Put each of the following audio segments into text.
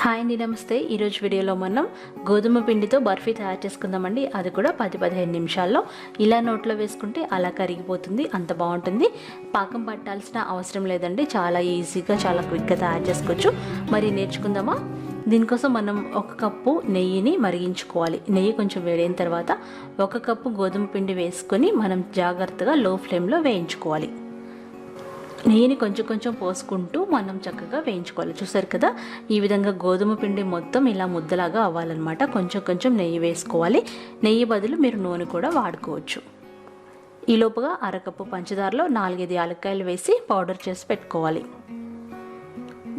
Hi అండి, నమస్తే. ఈరోజు వీడియోలో మనం గోధుమ పిండితో బర్ఫీ తయారు చేసుకుందామండి. అది కూడా 10-15 నిమిషాల్లో ఇలా నోట్లో వేసుకుంటే అలా కరిగిపోతుంది. అంత బాగుంటుంది. పాకం పట్టాల్సిన అవసరం లేదండి. చాలా ఈజీగా చాలా క్విక్గా తయారు చేసుకోవచ్చు. మరి నేర్చుకుందామా? దీనికోసం మనం 1 కప్పు నెయ్యిని మరిగించుకోవాలి. నెయ్యి కొంచెం వేడైన తర్వాత 1 కప్పు గోధుమ పిండి వేసుకొని మనం జాగ్రత్తగా లో ఫ్లేమ్లో వేయించుకోవాలి. నెయ్యిని కొంచెం పోసుకుంటూ మనం చక్కగా వేయించుకోవాలి. చూసారు కదా, ఈ విధంగా గోధుమ పిండి మొత్తం ఇలా ముద్దలాగా అవ్వాలన్నమాట. కొంచెం నెయ్యి వేసుకోవాలి. నెయ్యి బదులు మీరు నూనె కూడా వాడుకోవచ్చు. ఈ లోపుగా 1/2 కప్పు పంచదారలో 4-5 యాలక్కాయలు వేసి పౌడర్ చేసి పెట్టుకోవాలి.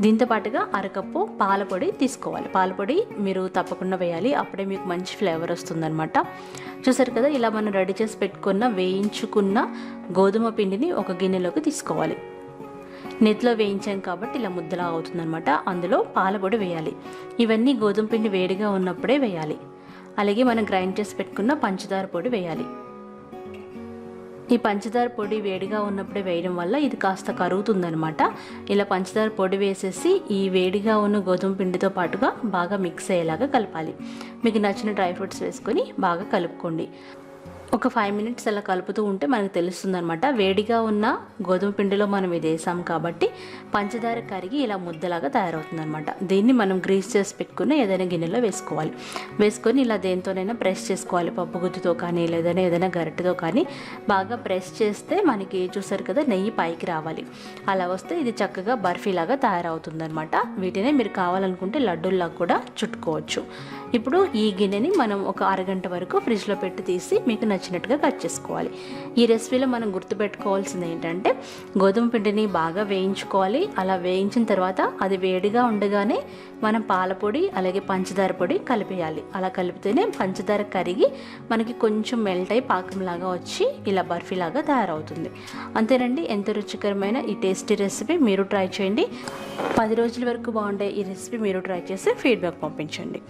దీంతో పాటుగా 1/2 కప్పు పాల పొడి తీసుకోవాలి. పాల పొడి మీరు తప్పకుండా వేయాలి, అప్పుడే మీకు మంచి ఫ్లేవర్ వస్తుందన్నమాట. చూసారు కదా, ఇలా మనం రెడీ చేసి పెట్టుకున్న వేయించుకున్న గోధుమ పిండిని ఒక గిన్నెలోకి తీసుకోవాలి. నెత్తిలో వేయించాం కాబట్టి ఇలా ముద్దలా అవుతుందన్నమాట. అందులో పాల పొడి వేయాలి. ఇవన్నీ గోధుమ పిండి వేడిగా ఉన్నప్పుడే వేయాలి. అలాగే మనం గ్రైండ్ చేసి పెట్టుకున్న పంచదార పొడి వేయాలి. ఈ పంచదార పొడి వేడిగా ఉన్నప్పుడే వేయడం వల్ల ఇది కాస్త కరుగుతుందనమాట. ఇలా పంచదార పొడి వేసేసి ఈ వేడిగా ఉన్న గోధుమ పిండితో పాటుగా బాగా మిక్స్ అయ్యేలాగా కలపాలి. మీకు నచ్చిన డ్రై ఫ్రూట్స్ వేసుకొని బాగా కలుపుకోండి. ఒక 5 మినిట్స్ అలా కలుపుతూ ఉంటే మనకు తెలుస్తుందనమాట. వేడిగా ఉన్న గోధుమ పిండిలో మనం ఇది వేసాం కాబట్టి పంచదార కరిగి ఇలా ముద్దలాగా తయారవుతుందనమాట. దీన్ని మనం గ్రీస్ చేసి పెట్టుకుని ఏదైనా గిన్నెలో వేసుకొని ఇలా దేనితోనైనా ప్రెస్ చేసుకోవాలి. పప్పు గుత్తితో కానీ ఏదైనా గరిటెతో కానీ బాగా ప్రెస్ చేస్తే మనకి చూసారు కదా, నెయ్యి పైకి రావాలి. అలా వస్తే ఇది చక్కగా బర్ఫీలాగా తయారవుతుందనమాట. వీటినే మీరు కావాలనుకుంటే లడ్డూల్లా కూడా చుట్టుకోవచ్చు. ఇప్పుడు ఈ గిన్నెని మనం ఒక అరగంట వరకు ఫ్రిడ్జ్లో పెట్టి తీసి మీకు నచ్చినట్టుగా కట్ చేసుకోవాలి. ఈ రెసిపీలో మనం గుర్తుపెట్టుకోవాల్సింది ఏంటంటే గోధుమ పిండిని బాగా వేయించుకోవాలి. అలా వేయించిన తర్వాత అది వేడిగా ఉండగానే మనం పాల పొడి అలాగే పంచదార పొడి కలిపేయాలి. అలా కలిపితేనే పంచదార కరిగి మనకి కొంచెం మెల్ట్ అయి పాకంలాగా వచ్చి ఇలా బర్ఫీలాగా తయారవుతుంది. అంతేనండి, ఎంతో రుచికరమైన ఈ టేస్టీ రెసిపీ మీరు ట్రై చేయండి. 10 రోజుల వరకు బాగుండే ఈ రెసిపీ మీరు ట్రై చేసి ఫీడ్బ్యాక్ పంపించండి.